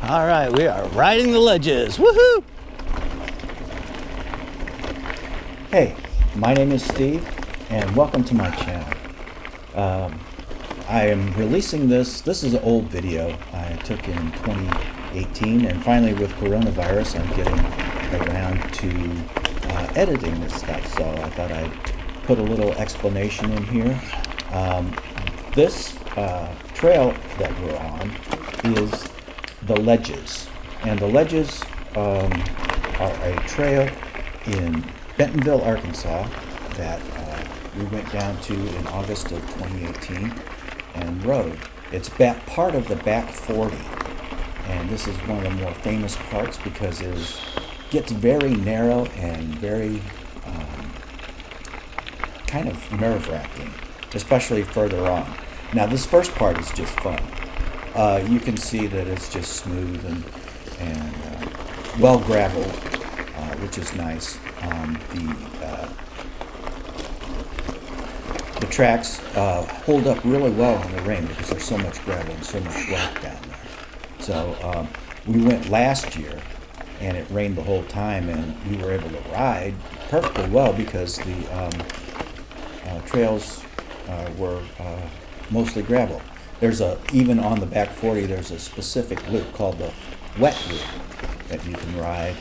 All right, we are riding the ledges. Woohoo! Hey, my name is Steve, and welcome to my channel. I am releasing this. This is an old video I took in 2018, and finally with coronavirus, I'm getting around to editing this stuff. So I thought I'd put a little explanation in here. This trail that we're on is the Ledges, and the Ledges are a trail in Bentonville, Arkansas that we went down to in August of 2018 and rode. It's part of the back 40, and this is one of the more famous parts because it gets very narrow and very kind of nerve-wracking, especially further on. Now this first part is just fun. You can see that it's just smooth and well graveled, which is nice. The tracks hold up really well in the rain because there's so much gravel and so much rock down there. So we went last year and it rained the whole time, and we were able to ride perfectly well because the trails were mostly gravel. Even on the back 40, there's a specific loop called the wet loop that you can ride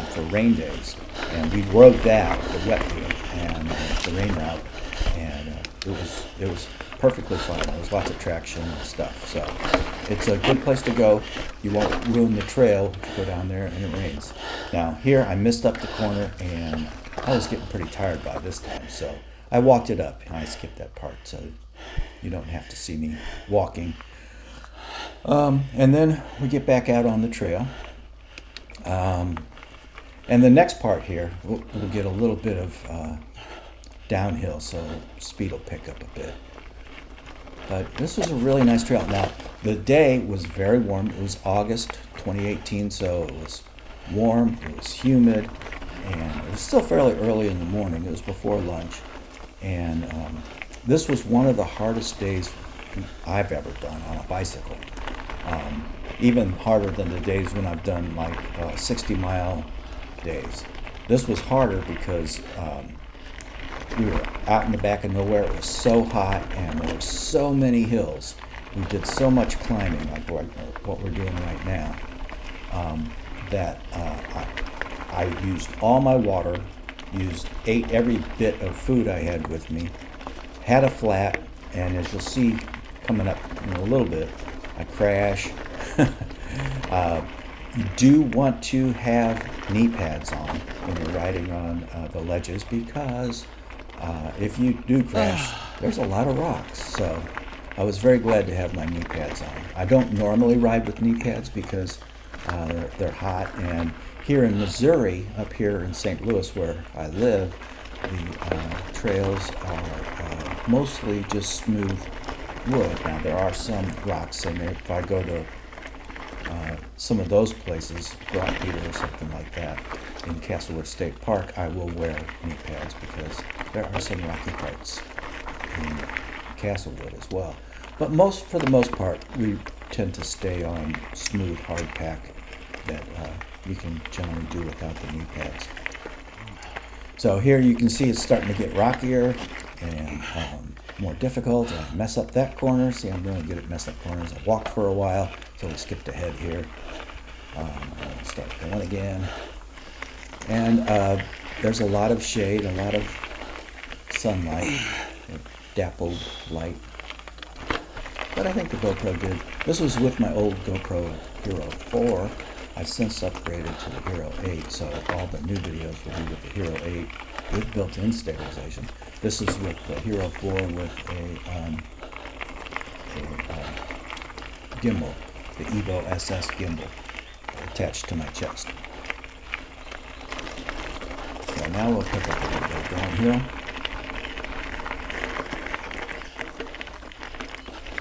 for rain days. And we rode that, the wet loop, and the rain route, and it was perfectly fine. There was lots of traction and stuff. So it's a good place to go. You won't ruin the trail if you go down there and it rains. Now here, I missed up the corner, and I was getting pretty tired by this time, so I walked it up, and I skipped that part, so you don't have to see me walking. And then we get back out on the trail. And the next part here, we'll get a little bit of downhill, so speed will pick up a bit. But this was a really nice trail. Now, the day was very warm. It was August 2018, so it was warm, it was humid, and it was still fairly early in the morning. It was before lunch. And this was one of the hardest days I've ever done on a bicycle. Even harder than the days when I've done like 60-mile days. This was harder because we were out in the back of nowhere. It was so hot, and there were so many hills. We did so much climbing, like what we're doing right now, that I used all my water, ate every bit of food I had with me, had a flat, and as you'll see coming up in a little bit, I crash. You do want to have knee pads on when you're riding on the ledges, because if you do crash, there's a lot of rocks. So I was very glad to have my knee pads on. I don't normally ride with knee pads because they're hot, and here in Missouri, up here in St. Louis where I live, the trails are mostly just smooth wood. Now there are some rocks in there. If I go to some of those places, Brockpeter or something like that, in Castlewood State Park, I will wear knee pads because there are some rocky parts in Castlewood as well. But for the most part, we tend to stay on smooth hardpack that you can generally do without the knee pads. So here you can see it's starting to get rockier and more difficult. I mess up that corner. See, I'm really good at messing up corners. I walked for a while, so we skipped ahead here. Start going again. And there's a lot of shade, a lot of sunlight, dappled light. But I think the GoPro did. This was with my old GoPro Hero 4. I've since upgraded to the Hero 8, so all the new videos will be with the Hero 8 with built-in stabilization. This is with the Hero 4 with a gimbal, the Evo SS gimbal, attached to my chest. So now we'll pick up a little bit downhill.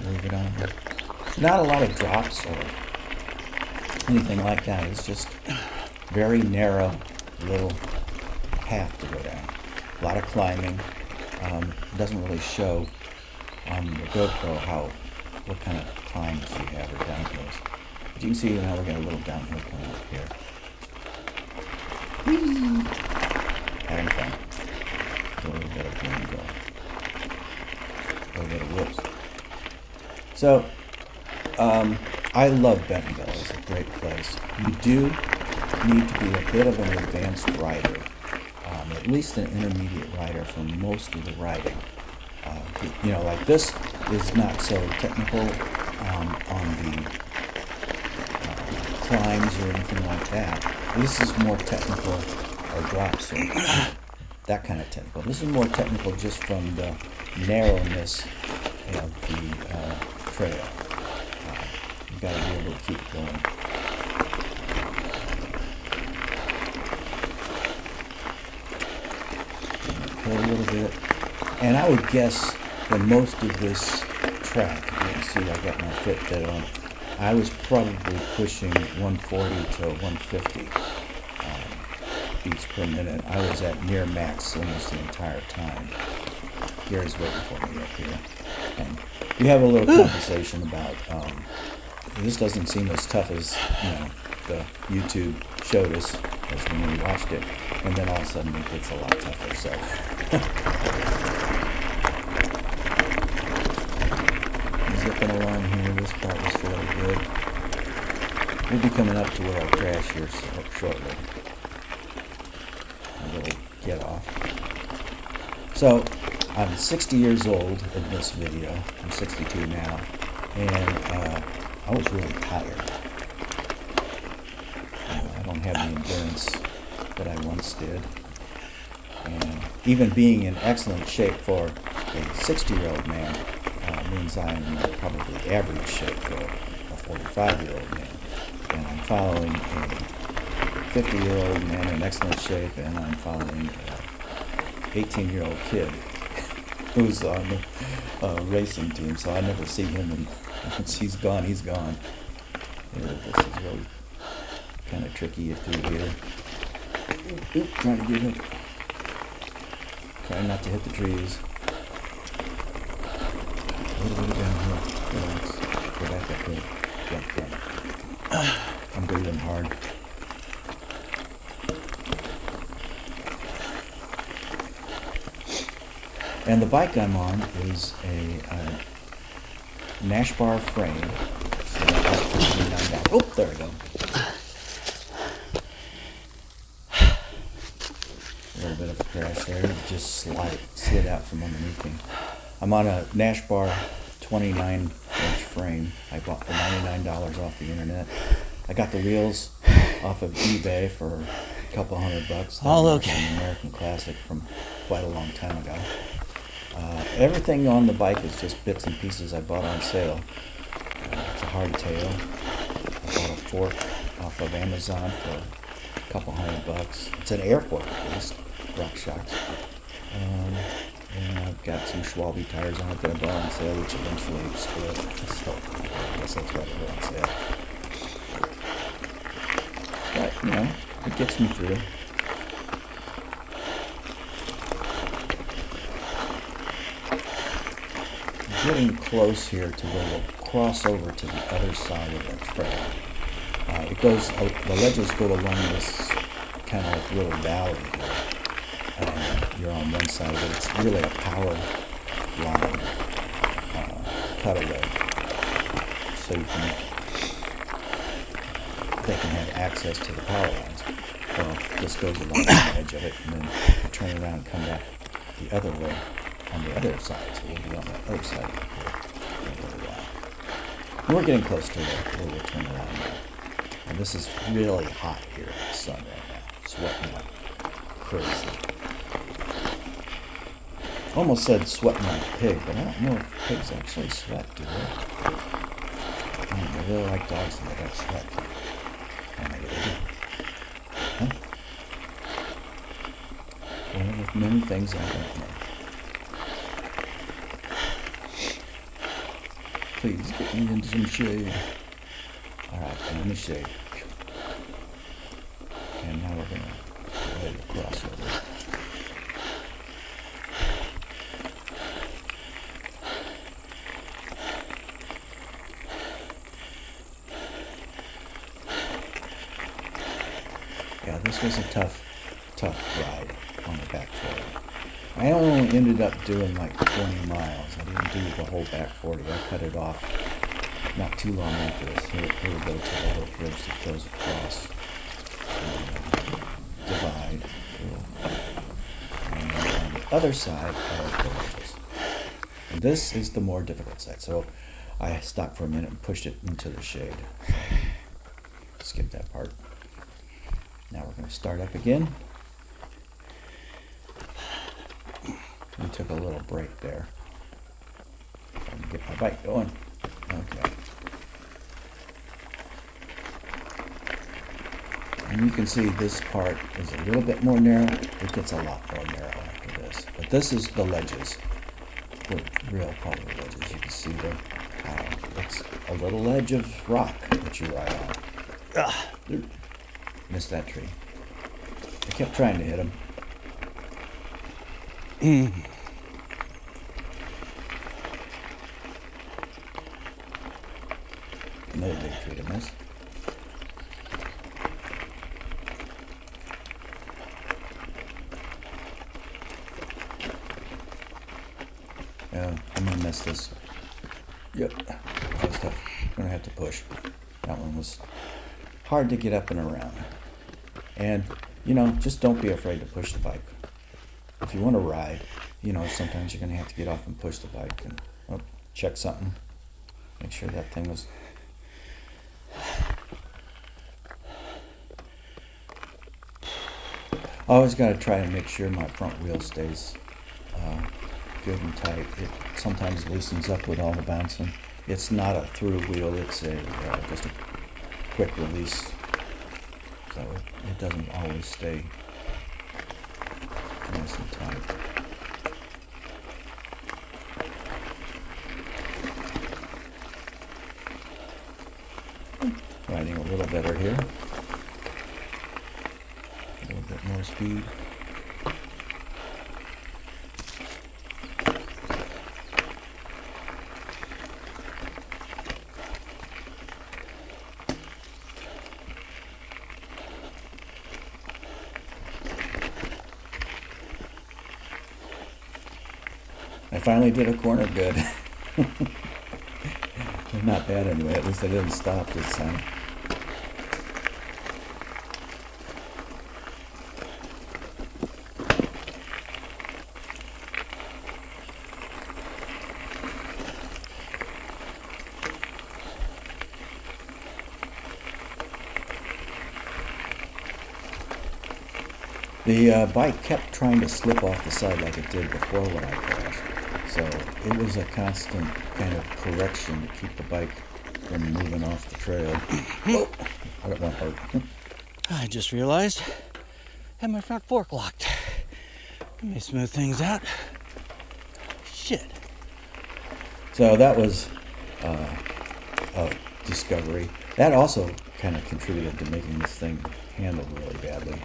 Move it on here. Not a lot of drops or anything like that. It's just very narrow little path to go down. A lot of climbing. It doesn't really show on the GoPro what kind of climbs you have or downhills. But you can see now we're getting a little downhill coming up here. Whee! Having fun. A little bit of wind going. A little bit of whoops. So, I love Bentonville. It's a great place. You do need to be a bit of an advanced rider, at least an intermediate rider for most of the riding. You know, like this is not so technical on the climbs or anything like that. This is more technical, or drops, or that kind of technical. This is more technical just from the narrowness of the trail. You've got to be able to keep going. A little bit. And I would guess that most of this track, you can see I got my Fitbit on, I was probably pushing 140 to 150 beats per minute. I was at near max almost the entire time. Gary's waiting for me up here. And we have a little conversation about this doesn't seem as tough as, you know, the YouTube showed us as when we watched it, and then all of a sudden it gets a lot tougher. So zipping along here, this part was fairly good. We'll be coming up to where I'll crash here shortly. A little get off. So I'm 60 years old in this video. I'm 62 now, and I was really tired. I don't have the endurance that I once did. And even being in excellent shape for a 60-year-old man means I'm probably average shape for a 45-year-old man. And I'm following a 50-year-old man in excellent shape, and I'm following an 18-year-old kid who's on the racing team, so I never see him, and once he's gone, he's gone. Yeah, this is really kind of tricky through here. Oop, trying to get it. Trying not to hit the trees. A little bit downhill. Relax. Go back up here. Yeah. I'm breathing hard. And the bike I'm on is a Nash bar frame. So that's $59. Oh, there we go. A little bit of a crash there. It just slid out from underneath me. I'm on a Nash bar 29-inch frame. I bought for $99 off the internet. I got the wheels off of eBay for a couple $100. All okay. An American Classic from quite a long time ago. Everything on the bike is just bits and pieces I bought on sale. It's a hardtail. I bought a fork off of Amazon for a couple $100. It's an air fork, at least. Rock Shocks. And I've got some Schwalbe tires on it that I bought on sale, which eventually split. So I guess that's why they're on sale. But, you know, it gets me through. Getting close here to where we'll cross over to the other side of the trail. It goes, the ledges go along this kind of like little valley here. You're on one side of it. It's really a power line cutaway. So they can have access to the power lines. Well, this goes along the edge of it, and then you turn around and come back the other way on the other side. So we'll be on the other side here for a little while. And we're getting close to where we'll turn around now. And this is really hot here in the sun right now. Sweating like crazy. Almost said sweating like a pig, but I don't know if pigs actually sweat, do they? They really like dogs and they don't sweat. Oh, maybe they do. Huh? One of many things I don't know. Please get me into some shade. Alright, I'm in the shade. And now we're going to go ahead and cross over. this was a tough ride on the back 40. I only ended up doing like 20 miles. I didn't do the whole back 40. I cut it off not too long after this. Here we go to the little bridge that goes across the divide. And on the other side are the ledges. And this is the more difficult side. So I stopped for a minute and pushed it into the shade. Skip that part. Now we're going to start up again. We took a little break there. Trying to get my bike going. Okay. And you can see this part is a little bit more narrow. It gets a lot more narrow after this. But this is the ledges. The real part of the ledges. You can see there. It's a little ledge of rock that you ride on. Missed that tree. I kept trying to hit him. Another big tree to miss. I'm gonna miss this. Yep. Just gonna have to push. That one was hard to get up and around. And just don't be afraid to push the bike. If you want to ride, sometimes you're going to have to get off and push the bike and check something. Make sure that thing was... I always got to try and make sure my front wheel stays good and tight. It sometimes loosens up with all the bouncing. It's not a through wheel, it's just a quick release. So it doesn't always stay nice and tight. Riding a little better here. A little bit more speed. I finally did a corner good. Not bad anyway, at least I didn't stop this time. The bike kept trying to slip off the side like it did before when I crashed. So it was a constant kind of correction to keep the bike from moving off the trail. I don't want to hurt. I just realized I had my front fork locked. Let me smooth things out. Shit. So that was a discovery. That also kind of contributed to making this thing handle really badly.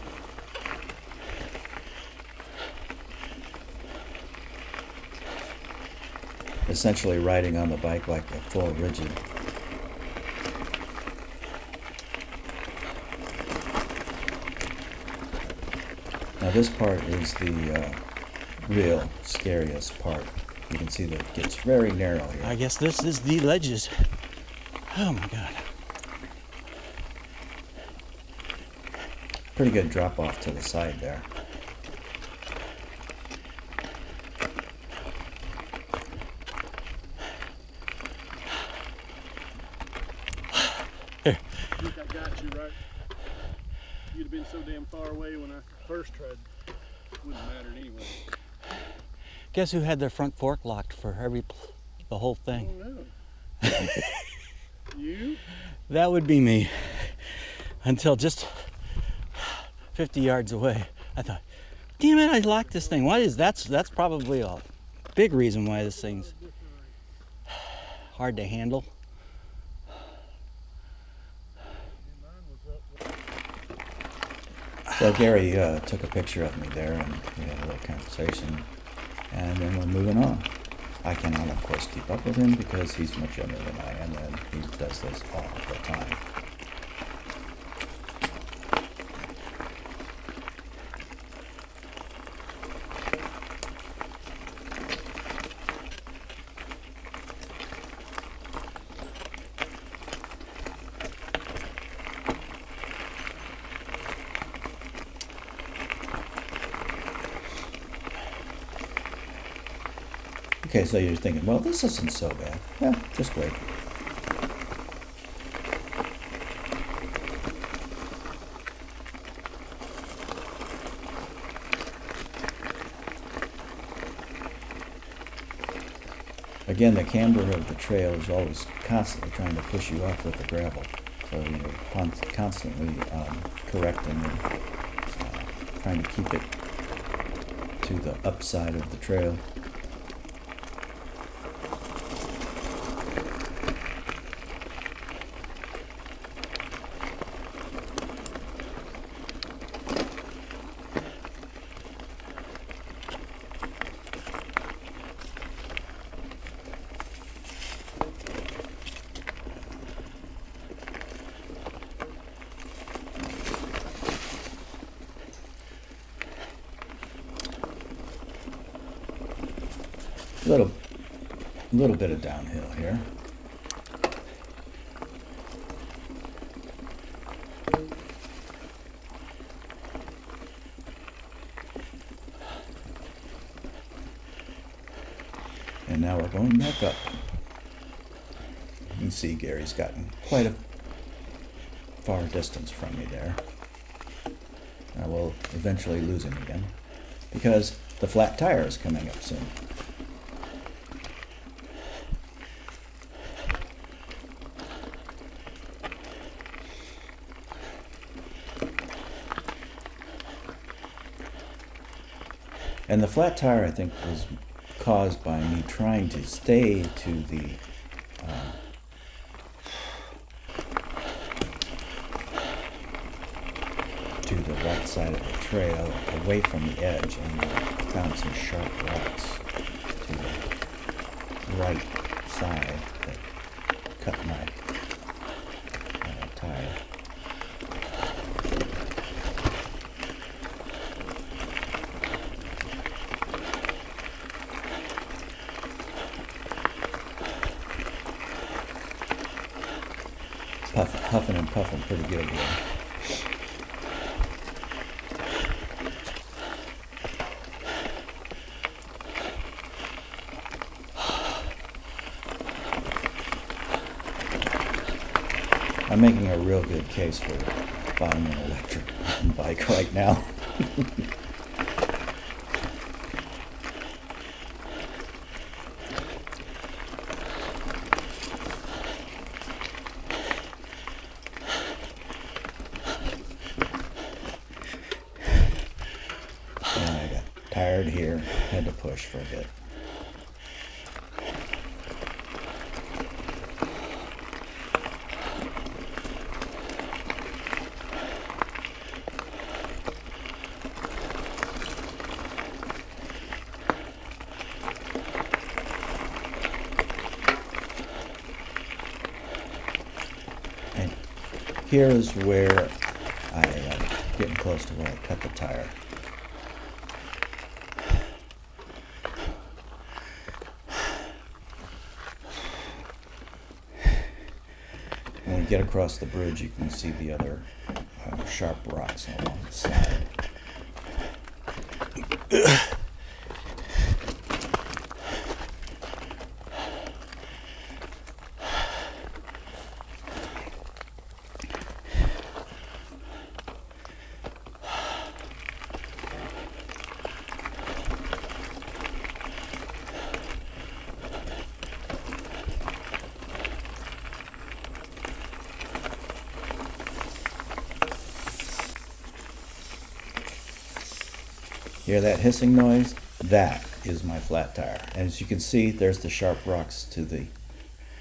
Essentially riding on the bike like a full rigid. Now this part is the real scariest part. You can see that it gets very narrow here. I guess this is the ledges. Oh my God. Pretty good drop off to the side there. Here. I think I got you right. You'd have been so damn far away when I first tried. Wouldn't have mattered anyway. Guess who had their front fork locked for the whole Oh thing? no. You? That would be me. Until just 50 yards away, I thought, damn it, I locked this thing. Why is that's probably a big reason why this thing's hard to handle. So Gary took a picture of me there and we had a little conversation and then we're moving on. I cannot of course keep up with him because he's much younger than I am and he does this all the time. Okay, so you're thinking, well, this isn't so bad. Well, just wait. Again, the camber of the trail is always constantly trying to push you off with the gravel. So you're constantly correcting and trying to keep it to the upside of the trail. Little bit of downhill here. And now we're going back up. You can see Gary's gotten quite a far distance from me there. I will eventually lose him again because the flat tire is coming up soon. And the flat tire, I think, was caused by me trying to stay to the right side of the trail, away from the edge, and found some sharp rocks to the right side that cut my tire. Huffing and puffing pretty good here. I'm making a real good case for buying an electric bike right now. I got tired here, had to push for a bit. And here is where I'm getting close to where I cut the tire. When we get across the bridge, you can see the other sharp rocks along the side. Hear that hissing noise? That is my flat tire. And as you can see, there's the sharp rocks to the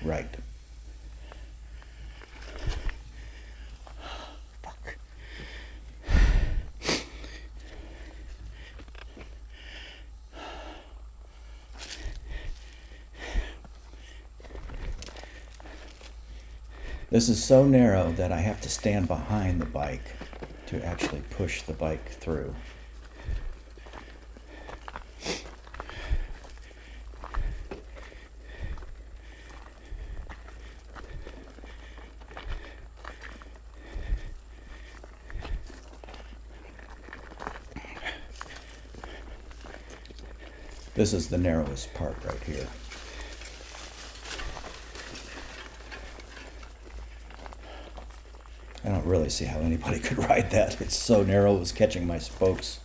right. Fuck. This is so narrow that I have to stand behind the bike to actually push the bike through. This is the narrowest part right here. I don't really see how anybody could ride that. It's so narrow, it was catching my spokes.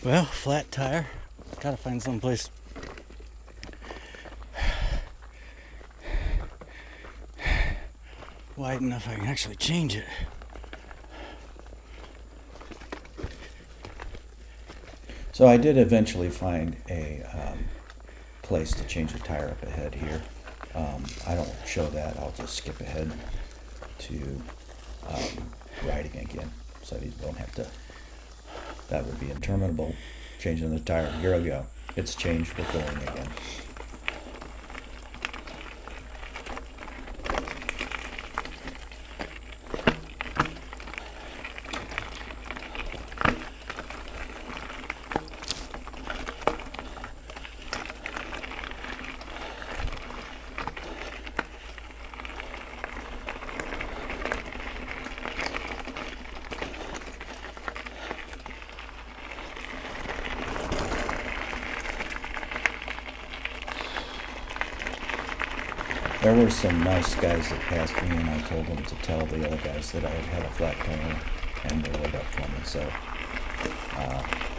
Well, flat tire. Gotta find someplace wide enough I can actually change it. So I did eventually find a place to change the tire up ahead here. I don't show that. I'll just skip ahead to riding again, so you don't have to. That would be interminable. Changing the tire. Here we go. It's changed. We're going again. There were some nice guys that passed me, and I told them to tell the other guys that I had a flat tire, and they rode up for me. So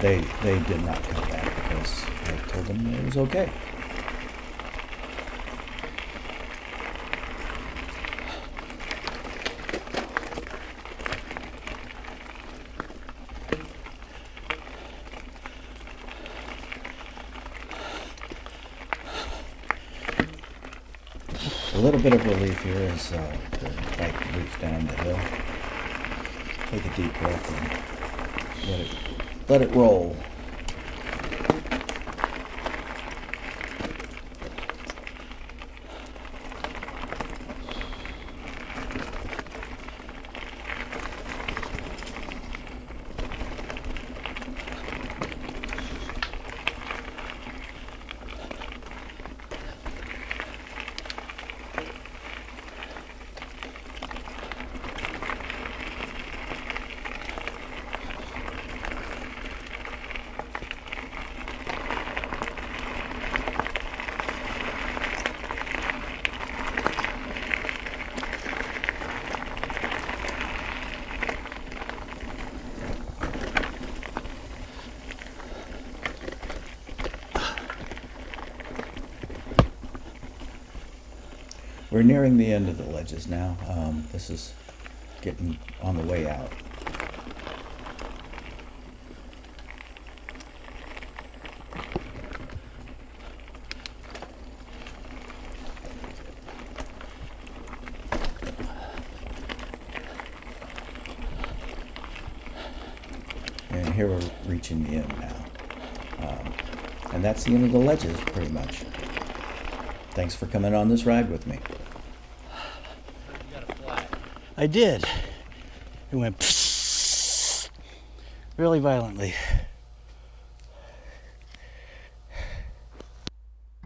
they did not come back because I told them it was okay. A little bit of relief here as the bike moves down the hill. Take a deep breath and let it roll. We're nearing the end of the ledges now. This is getting on the way out. And here we're reaching the end now. And that's the end of the ledges, pretty much. Thanks for coming on this ride with me. I did. It went really violently.